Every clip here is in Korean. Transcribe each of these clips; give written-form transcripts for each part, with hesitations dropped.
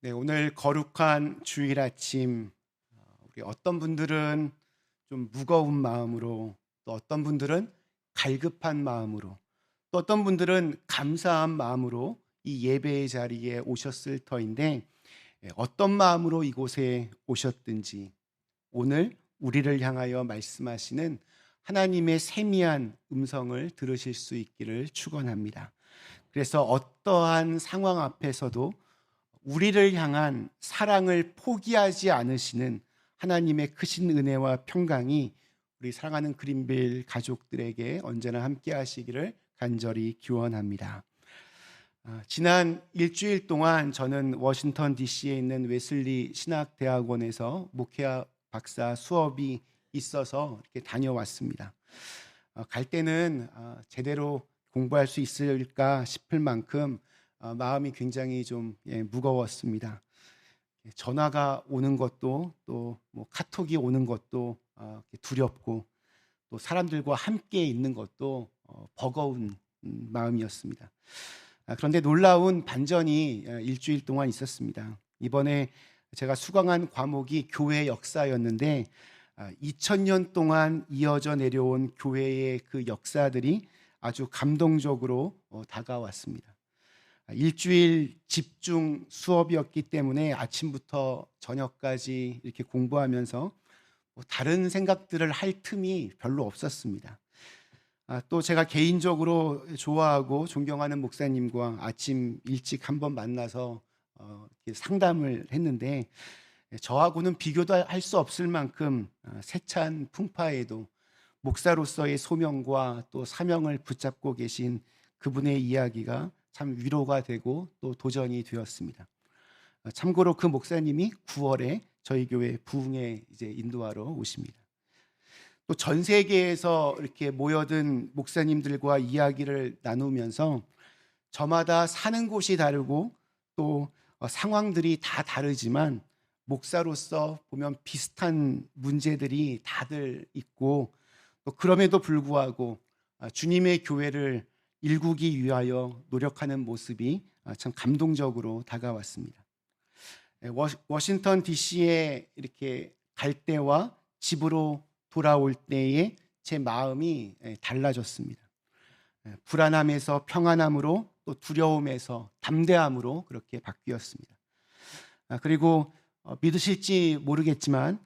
네, 오늘 거룩한 주일 아침, 우리 어떤 분들은 좀 무거운 마음으로, 또 어떤 분들은 갈급한 마음으로, 또 어떤 분들은 감사한 마음으로 이 예배의 자리에 오셨을 터인데, 어떤 마음으로 이곳에 오셨든지 오늘 우리를 향하여 말씀하시는 하나님의 세미한 음성을 들으실 수 있기를 축원합니다. 그래서 어떠한 상황 앞에서도 우리를 향한 사랑을 포기하지 않으시는 하나님의 크신 은혜와 평강이 우리 사랑하는 그린빌 가족들에게 언제나 함께 하시기를 간절히 기원합니다. 지난 일주일 동안 저는 워싱턴 DC에 있는 웨슬리 신학대학원에서 목회학 박사 수업이 있어서 이렇게 다녀왔습니다. 갈 때는 제대로 공부할 수 있을까 싶을 만큼 마음이 굉장히 좀 무거웠습니다. 전화가 오는 것도 또 뭐 카톡이 오는 것도 두렵고 또 사람들과 함께 있는 것도 버거운 마음이었습니다. 그런데 놀라운 반전이 일주일 동안 있었습니다. 이번에 제가 수강한 과목이 교회 역사였는데 2000년 동안 이어져 내려온 교회의 그 역사들이 아주 감동적으로 다가왔습니다. 일주일 집중 수업이었기 때문에 아침부터 저녁까지 이렇게 공부하면서 다른 생각들을 할 틈이 별로 없었습니다. 또 제가 개인적으로 좋아하고 존경하는 목사님과 아침 일찍 한번 만나서 이렇게 상담을 했는데 저하고는 비교도 할 수 없을 만큼 세찬 풍파에도 목사로서의 소명과 또 사명을 붙잡고 계신 그분의 이야기가 참 위로가 되고 또 도전이 되었습니다. 참고로 그 목사님이 9월에 저희 교회 부흥에 이제 인도하러 오십니다. 또 전 세계에서 이렇게 모여든 목사님들과 이야기를 나누면서 저마다 사는 곳이 다르고 또 상황들이 다 다르지만 목사로서 보면 비슷한 문제들이 다들 있고 또 그럼에도 불구하고 주님의 교회를 일구기 위하여 노력하는 모습이 참 감동적으로 다가왔습니다. 워싱턴 DC에 이렇게 갈 때와 집으로 돌아올 때에 제 마음이 달라졌습니다. 불안함에서 평안함으로 또 두려움에서 담대함으로 그렇게 바뀌었습니다. 그리고 믿으실지 모르겠지만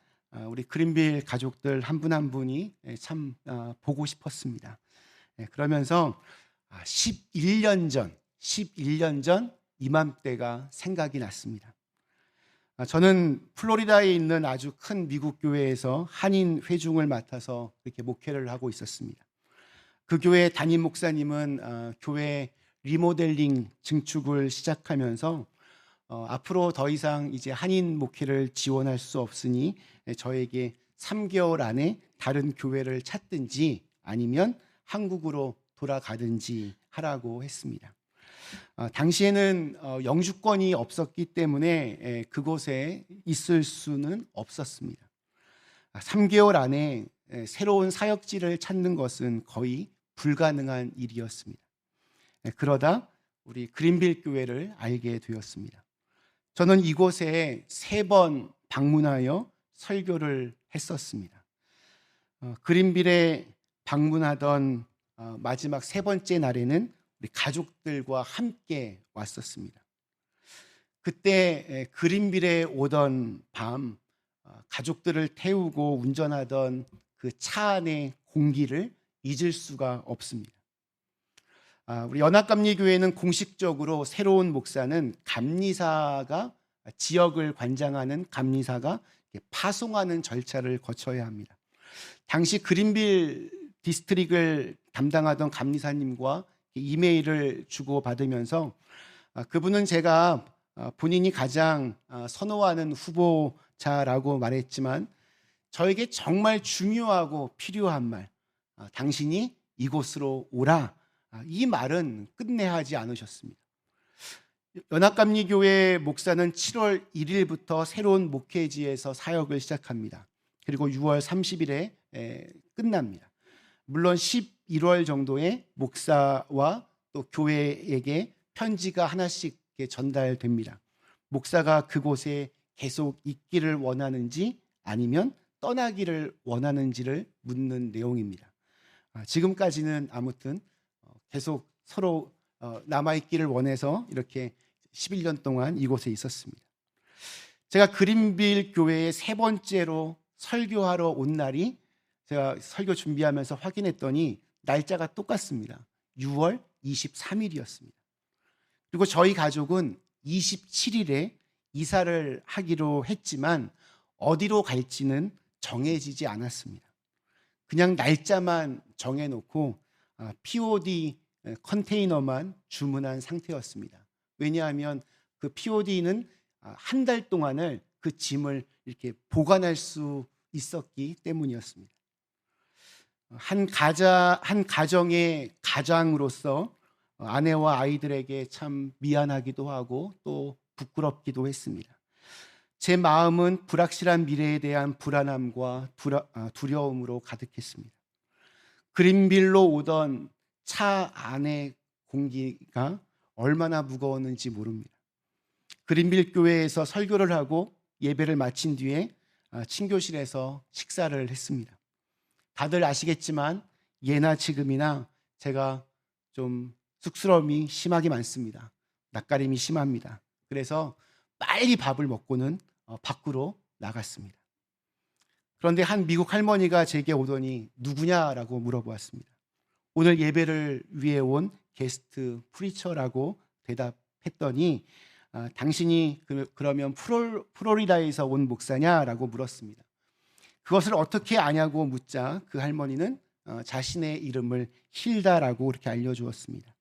우리 그린빌 가족들 한 분 한 분이 참 보고 싶었습니다. 그러면서 11년 전 이맘때가 생각이 났습니다. 저는 플로리다에 있는 아주 큰 미국 교회에서 한인 회중을 맡아서 이렇게 목회를 하고 있었습니다. 그 교회 담임 목사님은 교회 리모델링 증축을 시작하면서 앞으로 더 이상 이제 한인 목회를 지원할 수 없으니 저에게 3개월 안에 다른 교회를 찾든지 아니면 한국으로 돌아가든지 하라고 했습니다. 당시에는 영주권이 없었기 때문에 그곳에 있을 수는 없었습니다. 3개월 안에 새로운 사역지를 찾는 것은 거의 불가능한 일이었습니다. 그러다 우리 그린빌 교회를 알게 되었습니다. 저는 이곳에 3번 방문하여 설교를 했었습니다. 그린빌에 방문하던 마지막 3번째 날에는 우리 가족들과 함께 왔었습니다. 그때 그린빌에 오던 밤 가족들을 태우고 운전하던 그 차 안의 공기를 잊을 수가 없습니다. 우리 연합감리교회는 공식적으로 새로운 목사는 감리사가 지역을 관장하는 감리사가 파송하는 절차를 거쳐야 합니다. 당시 그린빌 디스트릭을 담당하던 감리사님과 이메일을 주고받으면서 그분은 제가 본인이 가장 선호하는 후보자라고 말했지만 저에게 정말 중요하고 필요한 말, 당신이 이곳으로 오라, 이 말은 끝내 하지 않으셨습니다. 연합감리교회 목사는 7월 1일부터 새로운 목회지에서 사역을 시작합니다. 그리고 6월 30일에 끝납니다. 물론 11월 정도에 목사와 또 교회에게 편지가 하나씩 전달됩니다. 목사가 그곳에 계속 있기를 원하는지 아니면 떠나기를 원하는지를 묻는 내용입니다. 지금까지는 아무튼 계속 서로 남아있기를 원해서 이렇게 11년 동안 이곳에 있었습니다. 제가 그린빌 교회에 세 번째로 설교하러 온 날이 제가 설교 준비하면서 확인했더니 날짜가 똑같습니다. 6월 23일이었습니다. 그리고 저희 가족은 27일에 이사를 하기로 했지만 어디로 갈지는 정해지지 않았습니다. 그냥 날짜만 정해놓고 POD 컨테이너만 주문한 상태였습니다. 왜냐하면 그 POD는 한 달 동안을 그 짐을 이렇게 보관할 수 있었기 때문이었습니다. 한 가정의 가장으로서 아내와 아이들에게 참 미안하기도 하고 또 부끄럽기도 했습니다. 제 마음은 불확실한 미래에 대한 불안함과 두려움으로 가득했습니다. 그린빌로 오던 차 안의 공기가 얼마나 무거웠는지 모릅니다. 그린빌 교회에서 설교를 하고 예배를 마친 뒤에 친교실에서 식사를 했습니다. 다들 아시겠지만 예나 지금이나 제가 좀 쑥스러움이 심하게 많습니다. 낯가림이 심합니다. 그래서 빨리 밥을 먹고는 밖으로 나갔습니다. 그런데 한 미국 할머니가 제게 오더니 누구냐라고 물어보았습니다. 오늘 예배를 위해 온 게스트 프리처라고 대답했더니 당신이 그러면 플로리다에서 온 목사냐라고 물었습니다. 그것을 어떻게 아냐고 묻자 그 할머니는 자신의 이름을 힐다라고 그렇게 알려주었습니다.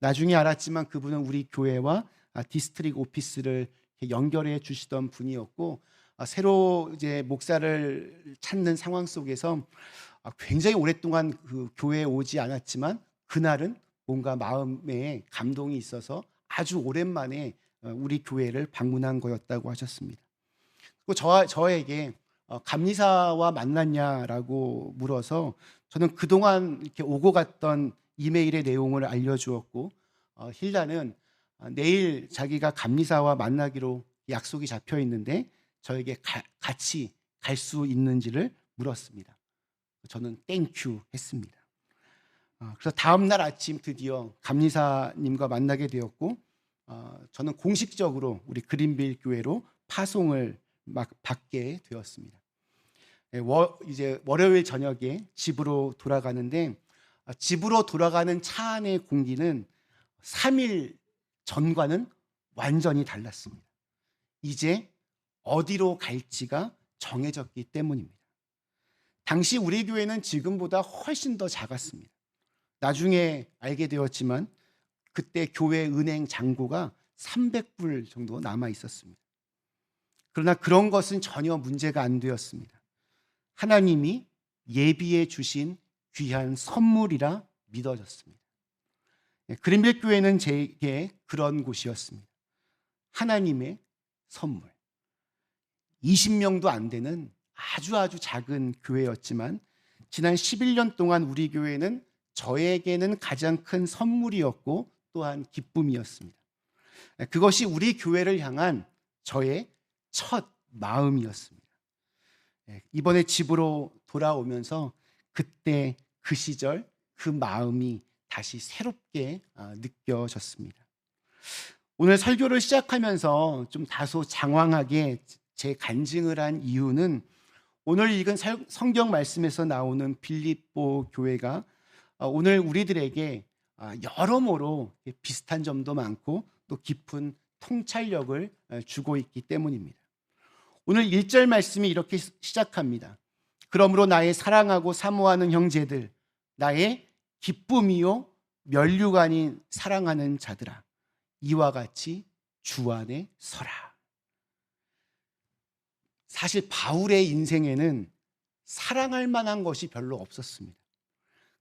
나중에 알았지만 그분은 우리 교회와 디스트릭 오피스를 연결해 주시던 분이었고 새로 이제 목사를 찾는 상황 속에서 굉장히 오랫동안 그 교회에 오지 않았지만 그날은 뭔가 마음에 감동이 있어서 아주 오랜만에 우리 교회를 방문한 거였다고 하셨습니다. 그리고 저에게 감리사와 만났냐라고 물어서 저는 그동안 이렇게 오고 갔던 이메일의 내용을 알려주었고 힐다는 내일 자기가 감리사와 만나기로 약속이 잡혀 있는데 저에게 같이 갈 수 있는지를 물었습니다. 저는 땡큐 했습니다. 그래서 다음 날 아침 드디어 감리사님과 만나게 되었고 저는 공식적으로 우리 그린빌 교회로 파송을 막 받게 되었습니다. 이제 월요일 저녁에 집으로 돌아가는데 집으로 돌아가는 차 안의 공기는 3일 전과는 완전히 달랐습니다. 이제 어디로 갈지가 정해졌기 때문입니다. 당시 우리 교회는 지금보다 훨씬 더 작았습니다. 나중에 알게 되었지만 그때 교회 은행 잔고가 300불 정도 남아 있었습니다. 그러나 그런 것은 전혀 문제가 안 되었습니다. 하나님이 예비해 주신 귀한 선물이라 믿어졌습니다. 그린빌 교회는 제게 그런 곳이었습니다. 하나님의 선물. 20명도 안 되는 아주 작은 교회였지만 지난 11년 동안 우리 교회는 저에게는 가장 큰 선물이었고 또한 기쁨이었습니다. 그것이 우리 교회를 향한 저의 첫 마음이었습니다. 이번에 집으로 돌아오면서 그때 그 시절 그 마음이 다시 새롭게 느껴졌습니다. 오늘 설교를 시작하면서 좀 다소 장황하게 제 간증을 한 이유는 오늘 읽은 성경 말씀에서 나오는 빌립보 교회가 오늘 우리들에게 여러모로 비슷한 점도 많고 또 깊은 통찰력을 주고 있기 때문입니다. 오늘 1절 말씀이 이렇게 시작합니다. 그러므로 나의 사랑하고 사모하는 형제들, 나의 기쁨이요 면류가 아닌 사랑하는 자들아, 이와 같이 주 안에 서라. 사실 바울의 인생에는 사랑할 만한 것이 별로 없었습니다.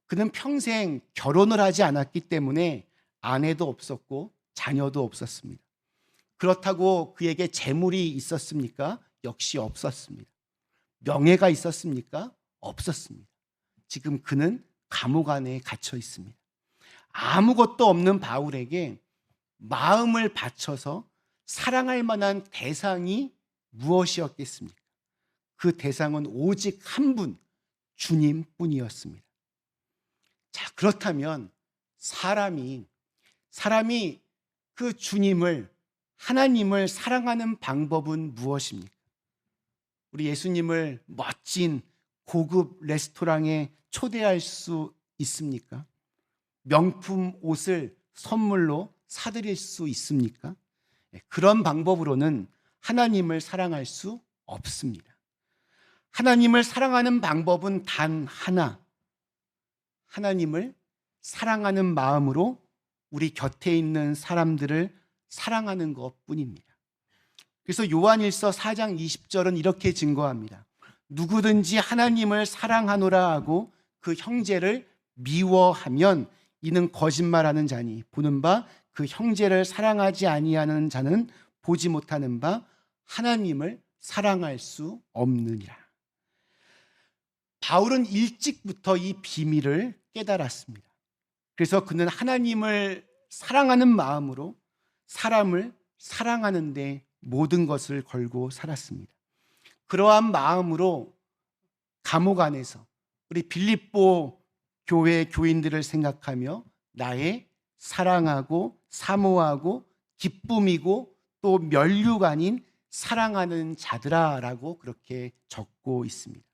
그는 평생 결혼을 하지 않았기 때문에 아내도 없었고 자녀도 없었습니다. 그렇다고 그에게 재물이 있었습니까? 역시 없었습니다. 명예가 있었습니까? 없었습니다. 지금 그는 감옥 안에 갇혀 있습니다. 아무것도 없는 바울에게 마음을 바쳐서 사랑할 만한 대상이 무엇이었겠습니까? 그 대상은 오직 한 분, 주님뿐이었습니다. 자, 그렇다면 사람이 그 주님을, 하나님을 사랑하는 방법은 무엇입니까? 우리 예수님을 멋진 고급 레스토랑에 초대할 수 있습니까? 명품 옷을 선물로 사드릴 수 있습니까? 그런 방법으로는 하나님을 사랑할 수 없습니다. 하나님을 사랑하는 방법은 단 하나, 하나님을 사랑하는 마음으로 우리 곁에 있는 사람들을 사랑하는 것뿐입니다. 그래서 요한일서 4장 20절은 이렇게 증거합니다. 누구든지 하나님을 사랑하노라 하고 그 형제를 미워하면 이는 거짓말하는 자니 보는 바 그 형제를 사랑하지 아니하는 자는 보지 못하는 바 하나님을 사랑할 수 없느니라. 바울은 일찍부터 이 비밀을 깨달았습니다. 그래서 그는 하나님을 사랑하는 마음으로 사람을 사랑하는 데 모든 것을 걸고 살았습니다. 그러한 마음으로 감옥 안에서 우리 빌립보 교회 교인들을 생각하며 나의 사랑하고 사모하고 기쁨이고 또 면류가 아닌 사랑하는 자들아라고 그렇게 적고 있습니다.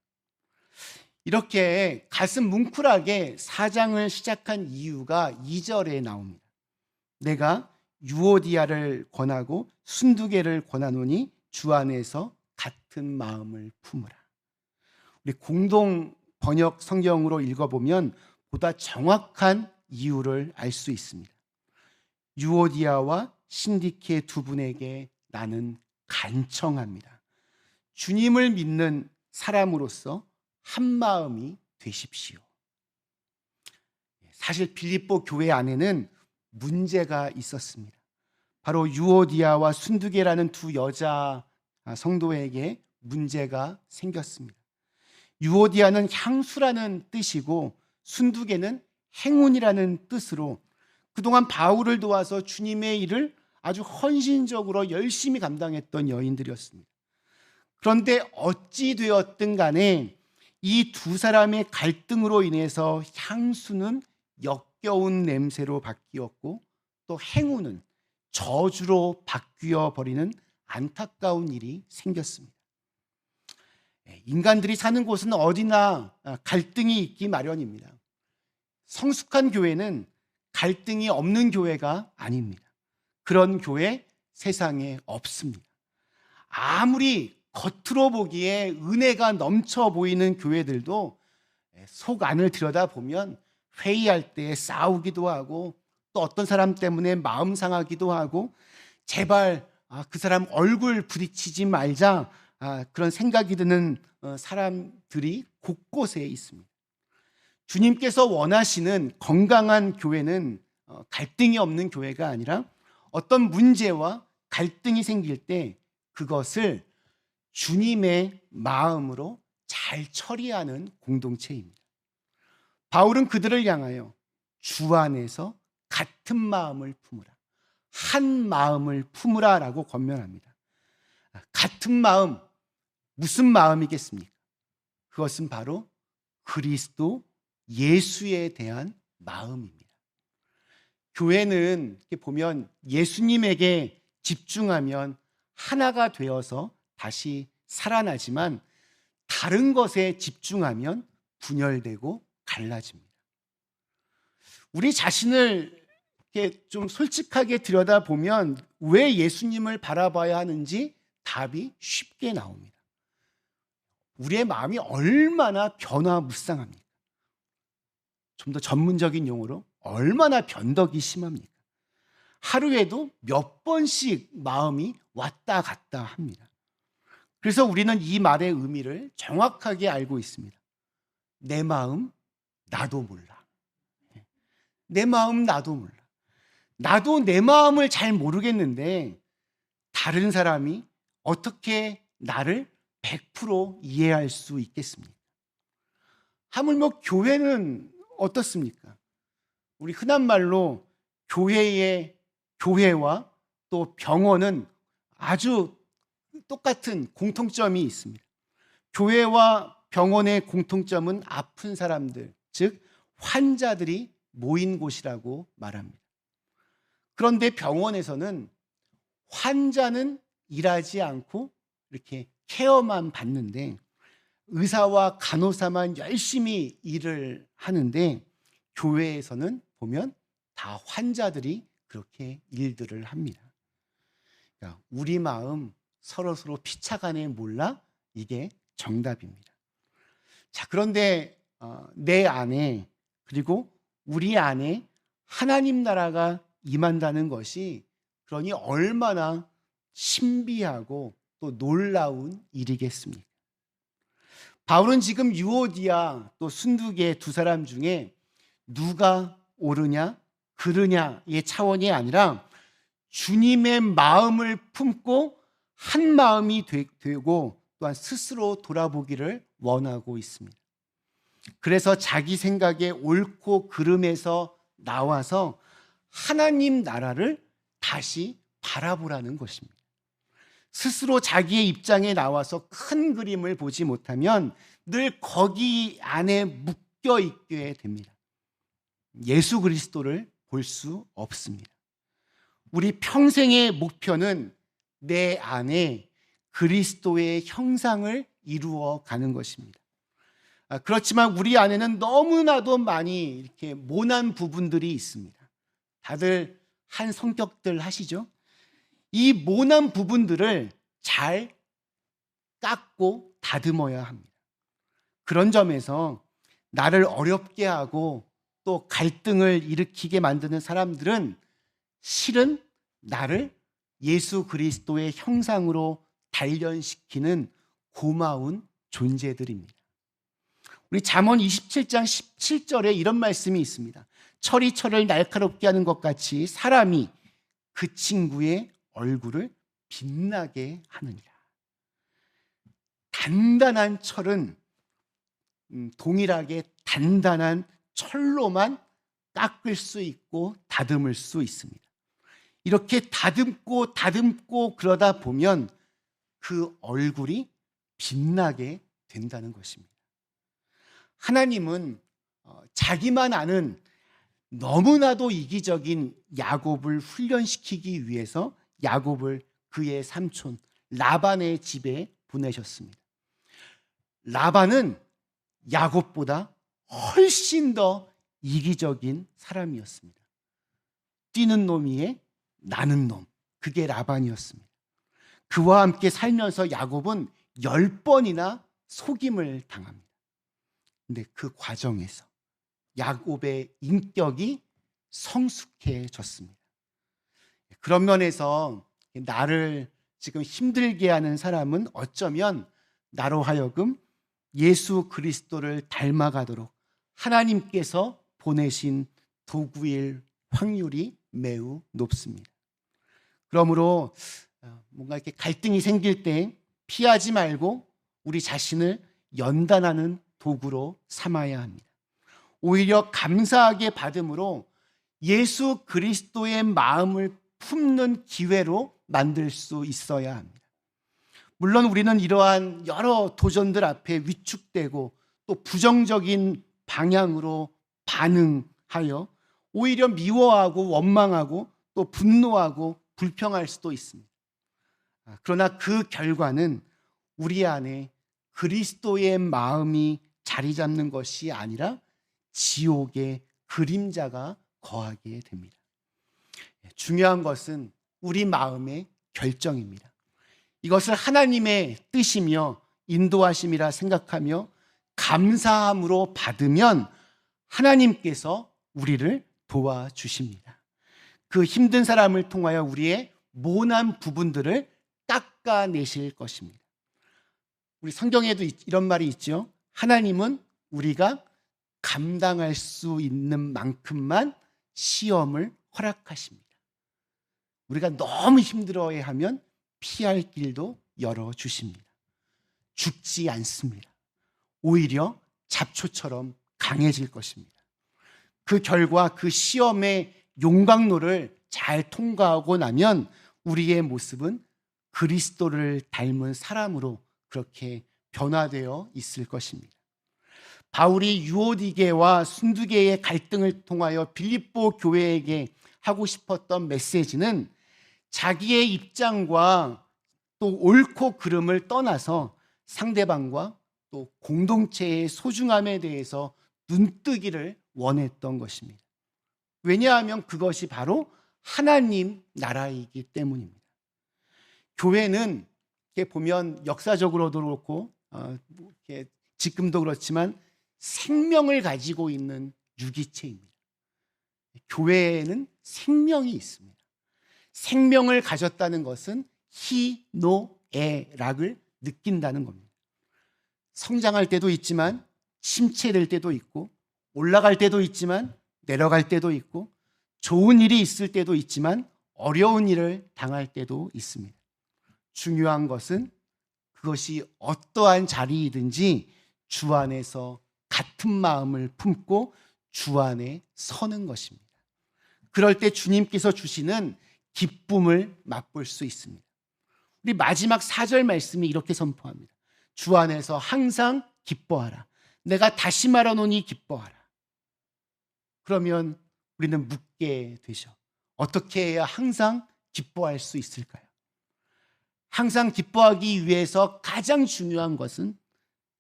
이렇게 가슴 뭉클하게 4장을 시작한 이유가 2절에 나옵니다. 내가 유오디아를 권하고 순두개를 권하노니 주 안에서 같은 마음을 품으라. 우리 공동 번역 성경으로 읽어보면 보다 정확한 이유를 알 수 있습니다. 유오디아와 신디케 두 분에게 나는 간청합니다. 주님을 믿는 사람으로서 한 마음이 되십시오. 사실 빌립보 교회 안에는 문제가 있었습니다. 바로 유오디아와 순두개라는 두 여자 성도에게 문제가 생겼습니다. 유오디아는 향수라는 뜻이고 순두개는 행운이라는 뜻으로 그동안 바울을 도와서 주님의 일을 아주 헌신적으로 열심히 감당했던 여인들이었습니다. 그런데 어찌 되었든 간에 이 두 사람의 갈등으로 인해서 향수는 역겨운 냄새로 바뀌었고 또 행운은 저주로 바뀌어 버리는 안타까운 일이 생겼습니다. 인간들이 사는 곳은 어디나 갈등이 있기 마련입니다. 성숙한 교회는 갈등이 없는 교회가 아닙니다. 그런 교회 세상에 없습니다. 아무리 겉으로 보기에 은혜가 넘쳐 보이는 교회들도 속 안을 들여다보면 회의할 때 싸우기도 하고 또 어떤 사람 때문에 마음 상하기도 하고 제발 그 사람 얼굴 부딪히지 말자 그런 생각이 드는 사람들이 곳곳에 있습니다. 주님께서 원하시는 건강한 교회는 갈등이 없는 교회가 아니라 어떤 문제와 갈등이 생길 때 그것을 주님의 마음으로 잘 처리하는 공동체입니다. 바울은 그들을 향하여 주 안에서 같은 마음을 품으라, 한 마음을 품으라 라고 권면합니다. 같은 마음, 무슨 마음이겠습니까? 그것은 바로 그리스도 예수에 대한 마음입니다. 교회는 이렇게 보면 예수님에게 집중하면 하나가 되어서 다시 살아나지만 다른 것에 집중하면 분열되고 갈라집니다. 우리 자신을 이렇게 좀 솔직하게 들여다보면 왜 예수님을 바라봐야 하는지 답이 쉽게 나옵니다. 우리의 마음이 얼마나 변화무쌍합니까? 좀 더 전문적인 용어로 얼마나 변덕이 심합니까? 하루에도 몇 번씩 마음이 왔다 갔다 합니다. 그래서 우리는 이 말의 의미를 정확하게 알고 있습니다. 내 마음 나도 몰라. 내 마음 나도 몰라. 나도 내 마음을 잘 모르겠는데 다른 사람이 어떻게 나를 100% 이해할 수 있겠습니까? 하물며 교회는 어떻습니까? 우리 흔한 말로 교회와 또 병원은 아주 똑같은 공통점이 있습니다. 교회와 병원의 공통점은 아픈 사람들, 즉 환자들이 모인 곳이라고 말합니다. 그런데 병원에서는 환자는 일하지 않고 이렇게 케어만 받는데 의사와 간호사만 열심히 일을 하는데 교회에서는 보면 다 환자들이 그렇게 일들을 합니다. 그러니까 우리 마음 서로 피차간에 몰라? 이게 정답입니다. 자, 그런데 내 안에 그리고 우리 안에 하나님 나라가 임한다는 것이 그러니 얼마나 신비하고 또 놀라운 일이겠습니까? 바울은 지금 유오디아 또 순두계 두 사람 중에 누가 옳으냐 그르냐의 차원이 아니라 주님의 마음을 품고 한 마음이 되고 또한 스스로 돌아보기를 원하고 있습니다. 그래서 자기 생각의 옳고 그름에서 나와서 하나님 나라를 다시 바라보라는 것입니다. 스스로 자기의 입장에 나와서 큰 그림을 보지 못하면 늘 거기 안에 묶여 있게 됩니다. 예수 그리스도를 볼 수 없습니다. 우리 평생의 목표는 내 안에 그리스도의 형상을 이루어 가는 것입니다. 그렇지만 우리 안에는 너무나도 많이 이렇게 모난 부분들이 있습니다. 다들 한 성격들 하시죠? 이 모난 부분들을 잘 깎고 다듬어야 합니다. 그런 점에서 나를 어렵게 하고 또 갈등을 일으키게 만드는 사람들은 실은 나를 예수 그리스도의 형상으로 단련시키는 고마운 존재들입니다. 우리 잠언 27장 17절에 이런 말씀이 있습니다. 철이 철을 날카롭게 하는 것 같이 사람이 그 친구의 얼굴을 빛나게 하느니라. 단단한 철은 동일하게 단단한 철로만 깎을 수 있고 다듬을 수 있습니다. 이렇게 다듬고 그러다 보면 그 얼굴이 빛나게 된다는 것입니다. 하나님은 자기만 아는 너무나도 이기적인 야곱을 훈련시키기 위해서 야곱을 그의 삼촌 라반의 집에 보내셨습니다. 라반은 야곱보다 훨씬 더 이기적인 사람이었습니다. 뛰는 놈이에 나는 놈, 그게 라반이었습니다. 그와 함께 살면서 야곱은 10번이나 속임을 당합니다. 근데 그 과정에서 야곱의 인격이 성숙해졌습니다. 그런 면에서 나를 지금 힘들게 하는 사람은 어쩌면 나로 하여금 예수 그리스도를 닮아가도록 하나님께서 보내신 도구일 확률이 매우 높습니다. 그러므로 뭔가 이렇게 갈등이 생길 때 피하지 말고 우리 자신을 연단하는 도구로 삼아야 합니다. 오히려 감사하게 받음으로 예수 그리스도의 마음을 품는 기회로 만들 수 있어야 합니다. 물론 우리는 이러한 여러 도전들 앞에 위축되고 또 부정적인 방향으로 반응하여 오히려 미워하고 원망하고 또 분노하고 불평할 수도 있습니다. 그러나 그 결과는 우리 안에 그리스도의 마음이 자리 잡는 것이 아니라 지옥의 그림자가 거하게 됩니다. 중요한 것은 우리 마음의 결정입니다. 이것을 하나님의 뜻이며 인도하심이라 생각하며 감사함으로 받으면 하나님께서 우리를 도와주십니다. 그 힘든 사람을 통하여 우리의 모난 부분들을 깎아내실 것입니다. 우리 성경에도 이런 말이 있죠. 하나님은 우리가 감당할 수 있는 만큼만 시험을 허락하십니다. 우리가 너무 힘들어하면 피할 길도 열어주십니다. 죽지 않습니다. 오히려 잡초처럼 강해질 것입니다. 그 결과 그 시험의 용광로를 잘 통과하고 나면 우리의 모습은 그리스도를 닮은 사람으로 그렇게 변화되어 있을 것입니다. 바울이 유오디게와 순두게의 갈등을 통하여 빌립보 교회에게 하고 싶었던 메시지는 자기의 입장과 또 옳고 그름을 떠나서 상대방과 또 공동체의 소중함에 대해서 눈뜨기를 원했던 것입니다. 왜냐하면 그것이 바로 하나님 나라이기 때문입니다. 교회는 이렇게 보면 역사적으로도 그렇고 이렇게 지금도 그렇지만 생명을 가지고 있는 유기체입니다. 교회에는 생명이 있습니다. 생명을 가졌다는 것은 희노애락을 느낀다는 겁니다. 성장할 때도 있지만 침체될 때도 있고 올라갈 때도 있지만 내려갈 때도 있고 좋은 일이 있을 때도 있지만 어려운 일을 당할 때도 있습니다. 중요한 것은 그것이 어떠한 자리이든지 주 안에서 같은 마음을 품고 주 안에 서는 것입니다. 그럴 때 주님께서 주시는 기쁨을 맛볼 수 있습니다. 우리 마지막 4절 말씀이 이렇게 선포합니다. 주 안에서 항상 기뻐하라. 내가 다시 말하노니 기뻐하라. 그러면 우리는 묻게 되죠. 어떻게 해야 항상 기뻐할 수 있을까요? 항상 기뻐하기 위해서 가장 중요한 것은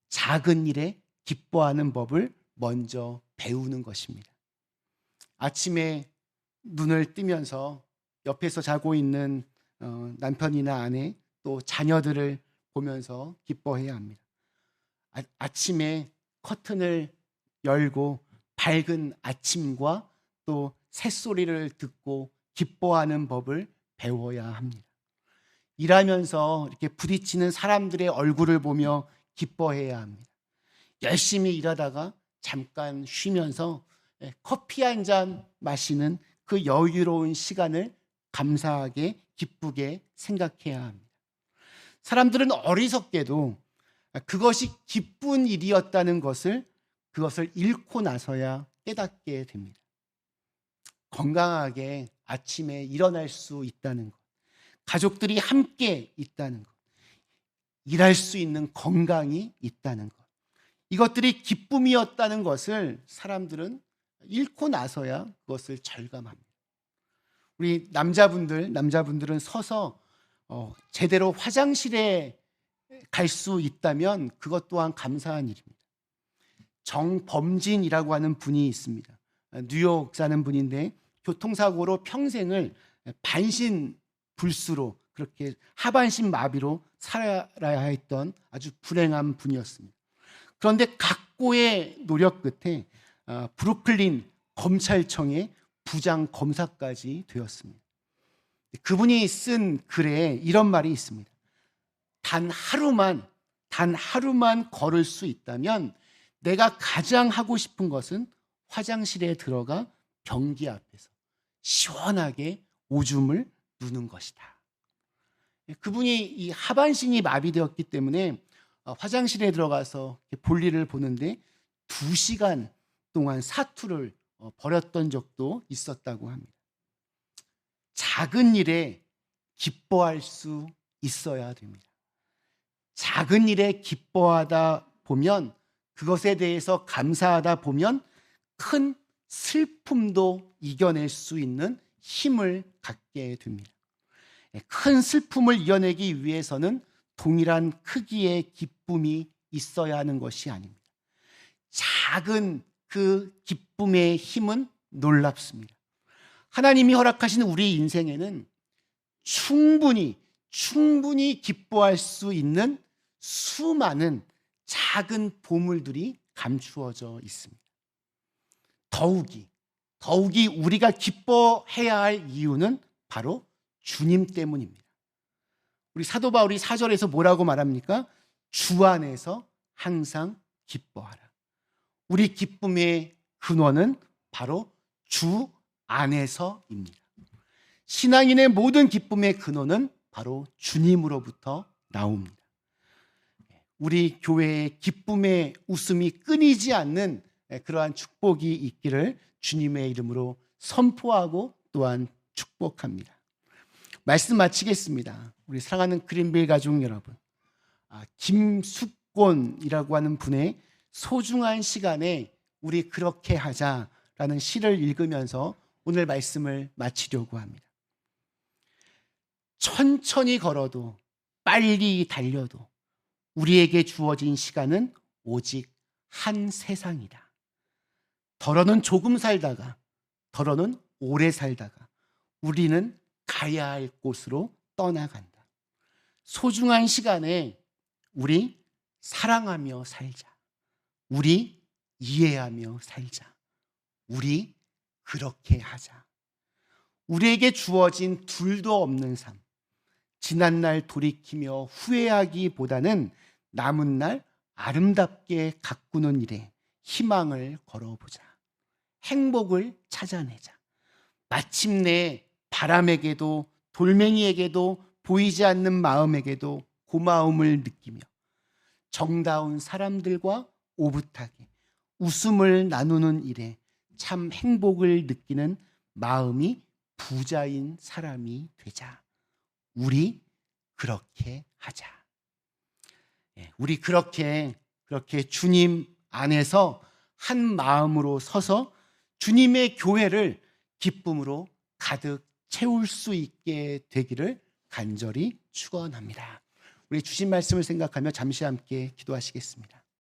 작은 일에 기뻐하는 법을 먼저 배우는 것입니다. 아침에 눈을 뜨면서 옆에서 자고 있는 남편이나 아내 또 자녀들을 보면서 기뻐해야 합니다. 아침에 커튼을 열고 밝은 아침과 또 새소리를 듣고 기뻐하는 법을 배워야 합니다. 일하면서 이렇게 부딪히는 사람들의 얼굴을 보며 기뻐해야 합니다. 열심히 일하다가 잠깐 쉬면서 커피 한 잔 마시는 그 여유로운 시간을 감사하게 기쁘게 생각해야 합니다. 사람들은 어리석게도 그것이 기쁜 일이었다는 그것을 잃고 나서야 깨닫게 됩니다. 건강하게 아침에 일어날 수 있다는 것, 가족들이 함께 있다는 것, 일할 수 있는 건강이 있다는 것, 이것들이 기쁨이었다는 것을 사람들은 잃고 나서야 그것을 절감합니다. 우리 남자분들은 서서 제대로 화장실에 갈 수 있다면 그것 또한 감사한 일입니다. 정범진이라고 하는 분이 있습니다. 뉴욕 사는 분인데 교통사고로 평생을 반신불수로 그렇게 하반신 마비로 살아야 했던 아주 불행한 분이었습니다. 그런데 각고의 노력 끝에 브루클린 검찰청의 부장 검사까지 되었습니다. 그분이 쓴 글에 이런 말이 있습니다. 단 하루만 걸을 수 있다면 내가 가장 하고 싶은 것은 화장실에 들어가 변기 앞에서 시원하게 오줌을 누는 것이다. 그분이 이 하반신이 마비되었기 때문에 화장실에 들어가서 볼일을 보는데 2시간 동안 사투를 벌였던 적도 있었다고 합니다. 작은 일에 기뻐할 수 있어야 됩니다. 작은 일에 기뻐하다 보면, 그것에 대해서 감사하다 보면 큰 슬픔도 이겨낼 수 있는 힘을 갖게 됩니다. 큰 슬픔을 이겨내기 위해서는 동일한 크기의 기쁨이 있어야 하는 것이 아닙니다. 작은 그 기쁨의 힘은 놀랍습니다. 하나님이 허락하신 우리 인생에는 충분히 기뻐할 수 있는 수많은 작은 보물들이 감추어져 있습니다. 더욱이 우리가 기뻐해야 할 이유는 바로 주님 때문입니다. 우리 사도 바울이 4절에서 뭐라고 말합니까? 주 안에서 항상 기뻐하라. 우리 기쁨의 근원은 바로 주 안에서입니다. 신앙인의 모든 기쁨의 근원은 바로 주님으로부터 나옵니다. 우리 교회의 기쁨의 웃음이 끊이지 않는 그러한 축복이 있기를 주님의 이름으로 선포하고 또한 축복합니다. 말씀 마치겠습니다. 우리 사랑하는 그린빌 가족 여러분, 김숙곤이라고 하는 분의 소중한 시간에 우리 그렇게 하자라는 시를 읽으면서 오늘 말씀을 마치려고 합니다. 천천히 걸어도 빨리 달려도 우리에게 주어진 시간은 오직 한 세상이다. 덜어는 조금 살다가 덜어는 오래 살다가 우리는 가야 할 곳으로 떠나간다. 소중한 시간에 우리 사랑하며 살자. 우리 이해하며 살자. 우리 그렇게 하자. 우리에게 주어진 둘도 없는 삶. 지난날 돌이키며 후회하기보다는 남은 날 아름답게 가꾸는 일에 희망을 걸어보자. 행복을 찾아내자. 마침내 바람에게도 돌멩이에게도 보이지 않는 마음에게도 고마움을 느끼며 정다운 사람들과 오붓하게 웃음을 나누는 일에 참 행복을 느끼는 마음이 부자인 사람이 되자. 우리 그렇게 하자. 우리 그렇게 주님 안에서 한 마음으로 서서 주님의 교회를 기쁨으로 가득 채울 수 있게 되기를 간절히 축원합니다. 우리 주신 말씀을 생각하며 잠시 함께 기도하시겠습니다.